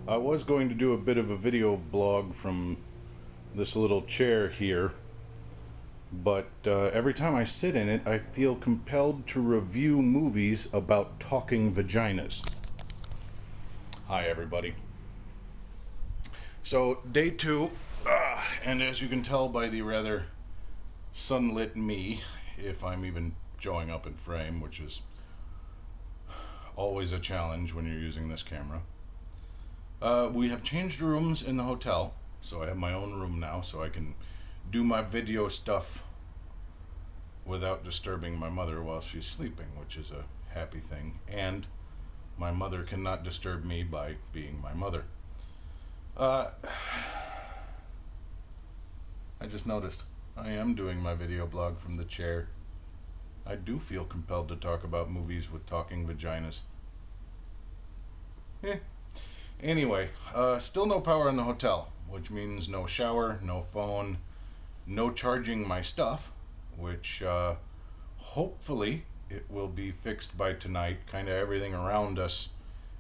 I was going to do a bit of a video blog from this little chair here, but every time I sit in it, I feel compelled to review movies about talking vaginas. Hi, everybody. So, day two, and as you can tell by the rather sunlit me, if I'm even showing up in frame, which is always a challenge when you're using this camera. We have changed rooms in the hotel, so I have my own room now, so I can do my video stuff without disturbing my mother while she's sleeping, which is a happy thing. And my mother cannot disturb me by being my mother. I just noticed I am doing my video blog from the chair. I do feel compelled to talk about movies with talking vaginas. Anyway, still no power in the hotel, which means no shower, no phone, no charging my stuff, which hopefully it will be fixed by tonight. Kind of everything around us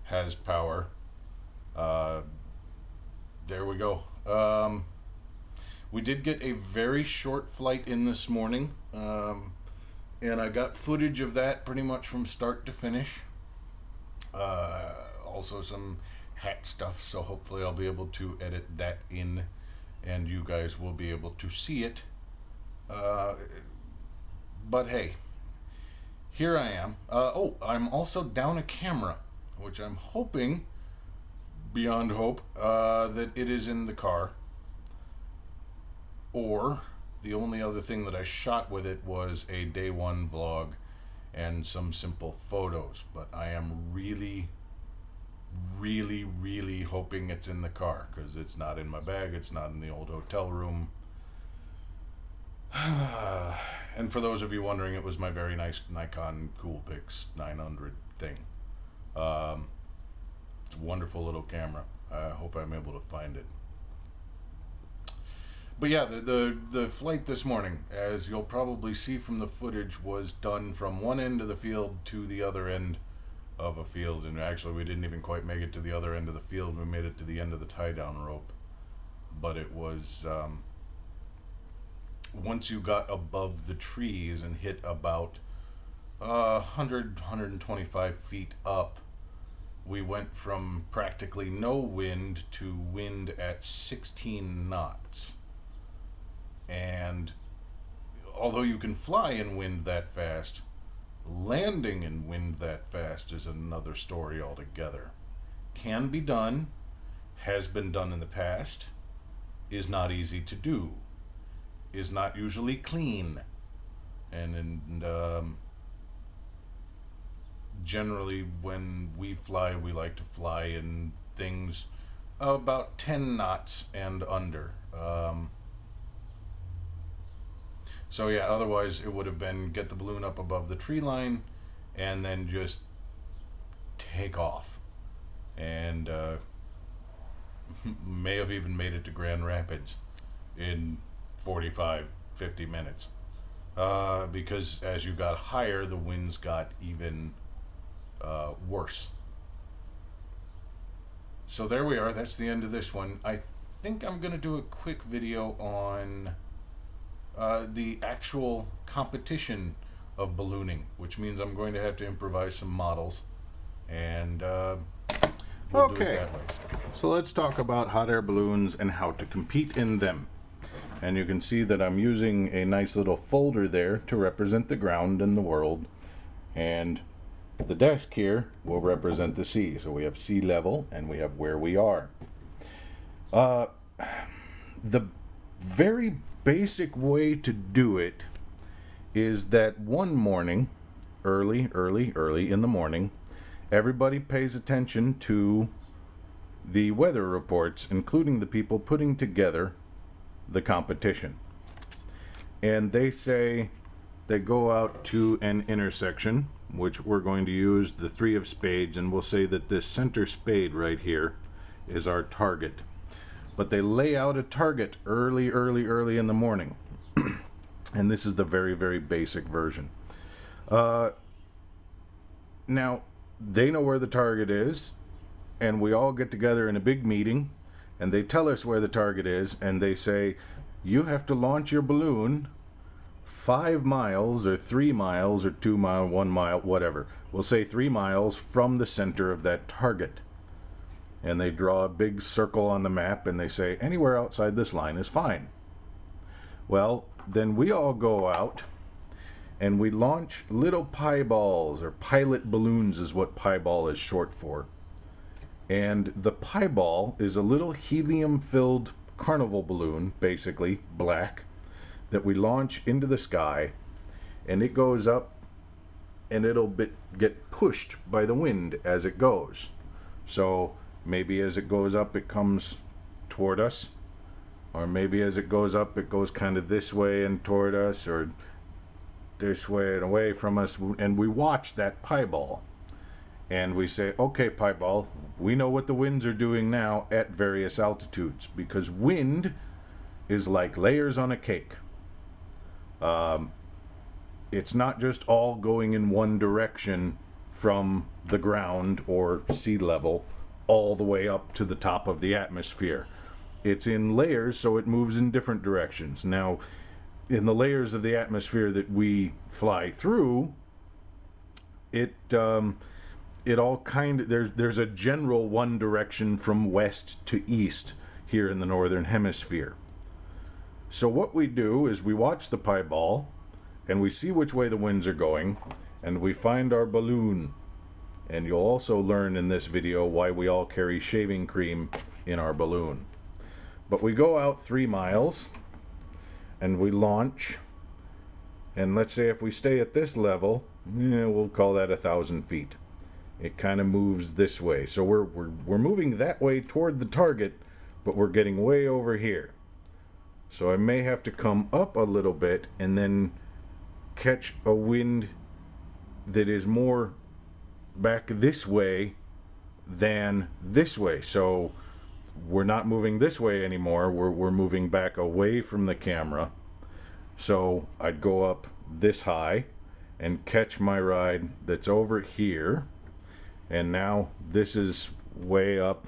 has power. There we go. We did get a very short flight in this morning, and I got footage of that pretty much from start to finish. Also some hat stuff, so hopefully I'll be able to edit that in and you guys will be able to see it. But hey, here I am. I'm also down a camera, which I'm hoping, beyond hope, that it is in the car. Or the only other thing that I shot with it was a day one vlog and some simple photos. But I am really hoping it's in the car, because it's not in my bag, it's not in the old hotel room. And for those of you wondering, it was my very nice Nikon Coolpix 900 thing. It's a wonderful little camera. I hope I'm able to find it. But yeah, the flight this morning, as you'll probably see from the footage, was done from one end of the field to the other end of a field. And actually, we didn't even quite make it to the other end of the field. We made it to the end of the tie-down rope. But it was, once you got above the trees and hit about 125 feet up, we went from practically no wind to wind at 16 knots. And although you can fly in wind that fast, landing in wind that fast is another story altogether. Can be done, has been done in the past, is not easy to do, is not usually clean, and generally when we fly, we like to fly in things about 10 knots and under. So yeah, otherwise it would have been get the balloon up above the tree line and then just take off. And may have even made it to Grand Rapids in 45-50 minutes. Because as you got higher, the winds got even worse. So there we are. That's the end of this one. I think I'm going to do a quick video on the actual competition of ballooning, which means I'm going to have to improvise some models, and we'll do it that way. So let's talk about hot air balloons and how to compete in them. And you can see that I'm using a nice little folder there to represent the ground and the world, and the desk here will represent the sea. So we have sea level and we have where we are. The very basic way to do it is that one morning, early in the morning, everybody pays attention to the weather reports, including the people putting together the competition. And they say they go out to an intersection, which we're going to use the 3 of spades, and we'll say that this center spade right here is our target. But they lay out a target early in the morning. And this is the very basic version. Now, they know where the target is. and we all get together in a big meeting, and they tell us where the target is, and they say, you have to launch your balloon 5 miles or 3 miles or 2 miles, 1 mile, whatever. We'll say 3 miles from the center of that target. And they draw a big circle on the map and they say, anywhere outside this line is fine. Well, then we all go out and we launch little pie balls, or pilot balloons is what pie ball is short for. And the pie ball is a little helium-filled carnival balloon, basically black, that we launch into the sky, and it goes up and it'll get pushed by the wind as it goes. So maybe as it goes up it comes toward us, or maybe as it goes up it goes kind of this way and toward us, or this way and away from us, and we watch that pie ball and we say, okay, pie ball, we know what the winds are doing now at various altitudes, because wind is like layers on a cake. It's not just all going in one direction from the ground or sea level all the way up to the top of the atmosphere. It's in layers, so it moves in different directions. Now, in the layers of the atmosphere that we fly through, it all kind of, there's a general one direction from west to east here in the northern hemisphere. So what we do is we watch the pie ball and we see which way the winds are going, and we find our balloon. And you'll also learn in this video why we all carry shaving cream in our balloon. But we go out 3 miles and we launch, and let's say if we stay at this level, we'll call that 1,000 feet. It kind of moves this way, so we're moving that way toward the target, but we're getting way over here. So I may have to come up a little bit and then catch a wind that is more back this way than this way. So we're not moving this way anymore, we're moving back away from the camera. So I'd go up this high and catch my ride that's over here, and now this is way up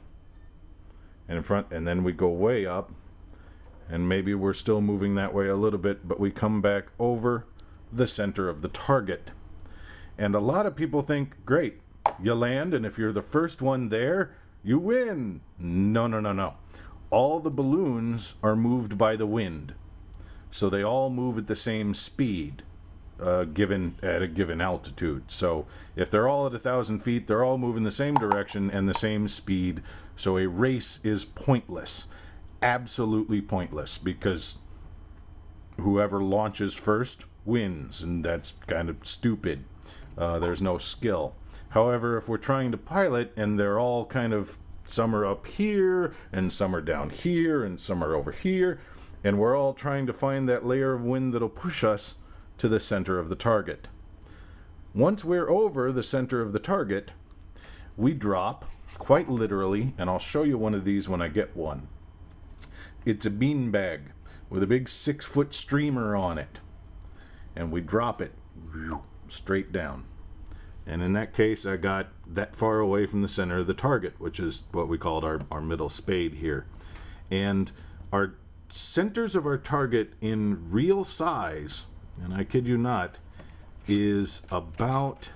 in front, and then we go way up, and maybe we're still moving that way a little bit, but we come back over the center of the target. And a lot of people think, great, you land, and if you're the first one there, you win. No, no, no, no. All the balloons are moved by the wind, so they all move at the same speed, given at a given altitude. So if they're all at 1,000 feet, they're all moving the same direction and the same speed. So a race is pointless, absolutely pointless, because whoever launches first wins, and that's kind of stupid. There's no skill. However, if we're trying to pilot and they're all kind of, some are up here and some are down here and some are over here, and we're all trying to find that layer of wind that'll push us to the center of the target. Once we're over the center of the target, we drop, quite literally, and I'll show you one of these when I get one. It's a beanbag with a big 6-foot streamer on it, and we drop it straight down. And in that case, I got that far away from the center of the target, which is what we called our middle spade here. And our centers of our target in real size, and I kid you not, is about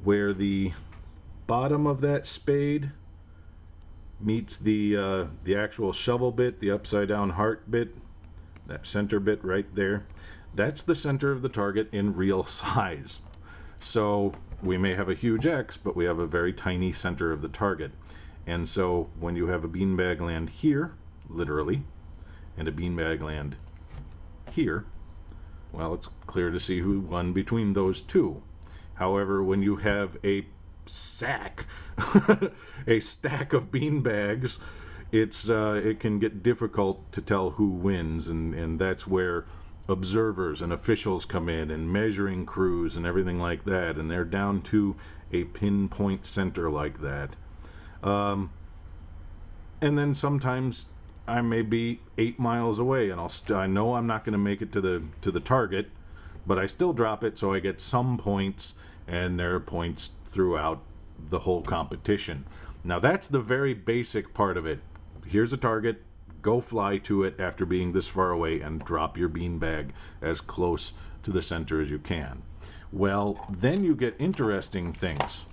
where the bottom of that spade meets the actual shovel bit, the upside down heart bit, that center bit right there. That's the center of the target in real size. So we may have a huge X, but we have a very tiny center of the target. And so when you have a beanbag land here, literally, and a beanbag land here, well, it's clear to see who won between those two. However, when you have a sack, a stack of beanbags, it can get difficult to tell who wins, and that's where observers and officials come in, and measuring crews and everything like that, and they're down to a pinpoint center like that. And then sometimes I may be 8 miles away, and I know I'm not going to make it to the target, but I still drop it, so I get some points, and there are points throughout the whole competition. Now that's the very basic part of it. Here's a target, go fly to it after being this far away and drop your beanbag as close to the center as you can. Well, then you get interesting things.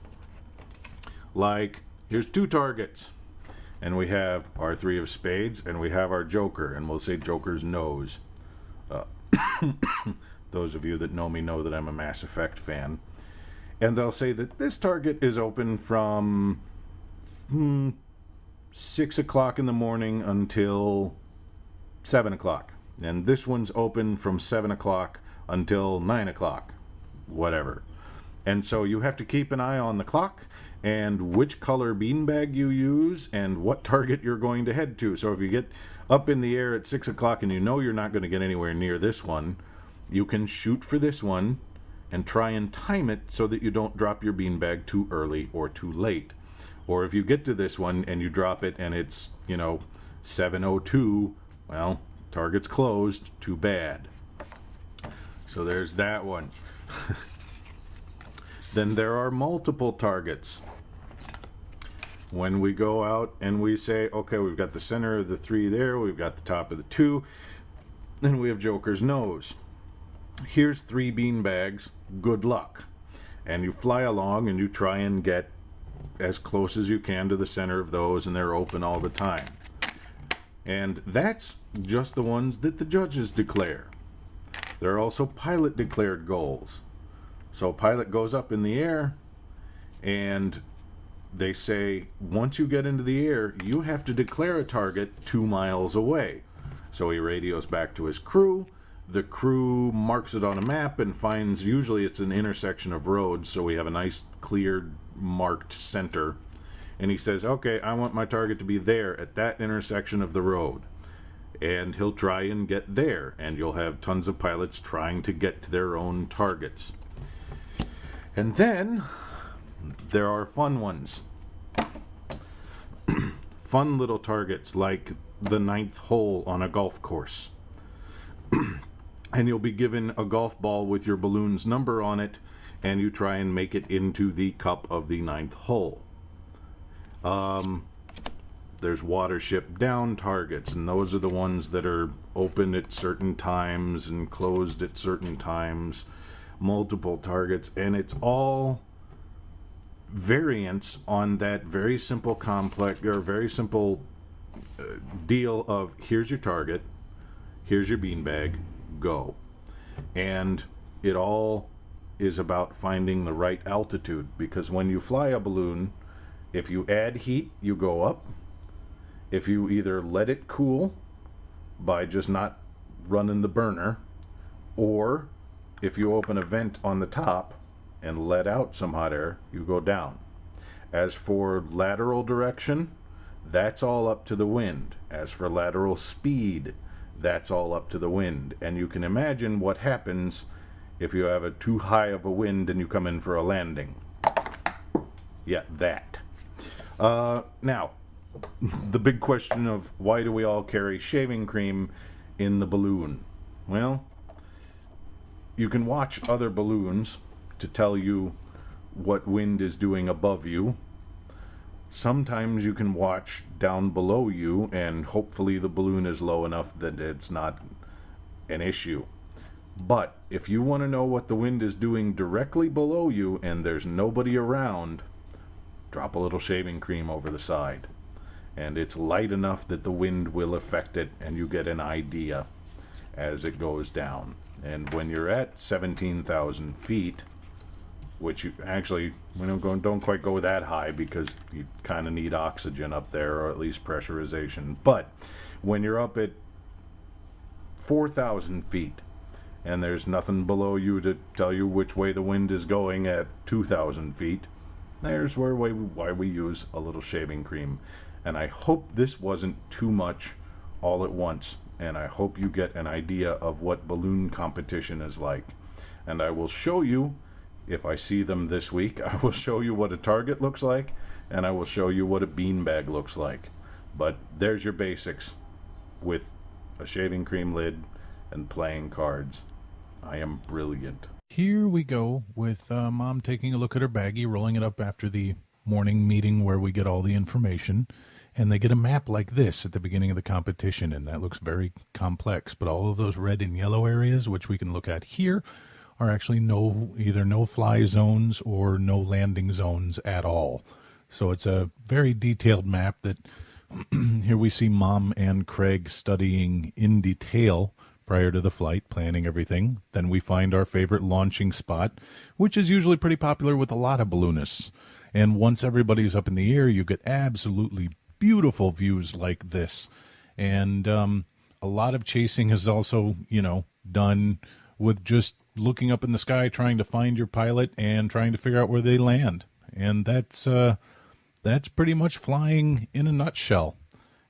Like, here's 2 targets, and we have our 3 of spades, and we have our joker, and we'll say joker's nose. Those of you that know me know that I'm a Mass Effect fan. And they'll say that this target is open from 6 o'clock in the morning until 7 o'clock. And this one's open from 7 o'clock until 9 o'clock. Whatever. And so you have to keep an eye on the clock and which color beanbag you use and what target you're going to head to. So if you get up in the air at 6 o'clock and you know you're not going to get anywhere near this one, you can shoot for this one and try and time it so that you don't drop your beanbag too early or too late. Or if you get to this one and you drop it and it's, 7:02, well, target's closed, too bad. So there's that one. Then there are multiple targets. When we go out and we say, okay, we've got the center of the 3 there, we've got the top of the 2, then we have joker's nose. Here's 3 beanbags, good luck. And you fly along and you try and get as close as you can to the center of those, and they're open all the time. And that's just the ones that the judges declare. There are also pilot declared goals. So pilot goes up in the air and they say once you get into the air you have to declare a target 2 miles away. So he radios back to his crew. The crew marks it on a map and finds, usually it's an intersection of roads, so we have a nice clear marked center, and he says, okay, I want my target to be there at that intersection of the road, and he'll try and get there, and you'll have tons of pilots trying to get to their own targets. And then there are fun ones. Fun little targets like the 9th hole on a golf course. And you'll be given a golf ball with your balloon's number on it, and you try and make it into the cup of the 9th hole. There's watership down targets, and those are the ones that are open at certain times and closed at certain times. Multiple targets, and it's all variants on that very simple complex, or very simple deal of here's your target, here's your beanbag, go. And it all is about finding the right altitude, because when you fly a balloon, if you add heat, you go up. If you either let it cool by just not running the burner, or if you open a vent on the top and let out some hot air, you go down. As for lateral direction, that's all up to the wind. As for lateral speed, that's all up to the wind. And you can imagine what happens if you have a too high of a wind and you come in for a landing. Yeah, that. Now, the big question of why do we all carry shaving cream in the balloon? Well, you can watch other balloons to tell you what wind is doing above you. Sometimes you can watch down below you, and hopefully the balloon is low enough that it's not an issue. But if you want to know what the wind is doing directly below you and there's nobody around, drop a little shaving cream over the side. And it's light enough that the wind will affect it, and you get an idea as it goes down. And when you're at 17,000 feet, which you actually, don't quite go that high because you kind of need oxygen up there, or at least pressurization. But when you're up at 4,000 feet and there's nothing below you to tell you which way the wind is going at 2,000 feet, there's why we use a little shaving cream. And I hope this wasn't too much all at once, and I hope you get an idea of what balloon competition is like. And I will show you, if I see them this week, I will show you what a target looks like, and I will show you what a beanbag looks like. But there's your basics with a shaving cream lid and playing cards. I am brilliant. Here we go with Mom taking a look at her baggie, rolling it up after the morning meeting where we get all the information, and they get a map like this at the beginning of the competition, and that looks very complex. But all of those red and yellow areas, which we can look at here, are actually either no fly zones or no landing zones at all. So it's a very detailed map that here we see Mom and Craig studying in detail prior to the flight, planning everything. Then we find our favorite launching spot, which is usually pretty popular with a lot of balloonists. And once everybody's up in the air, you get absolutely beautiful views like this. And a lot of chasing is also, done with just looking up in the sky, trying to find your pilot and trying to figure out where they land. And that's pretty much flying in a nutshell.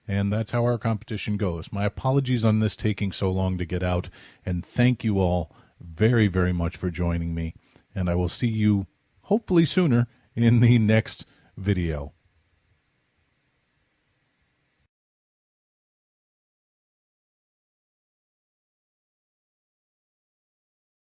And that's how our competition goes. My apologies on this taking so long to get out, and thank you all very, very much for joining me. And I will see you hopefully sooner in the next video.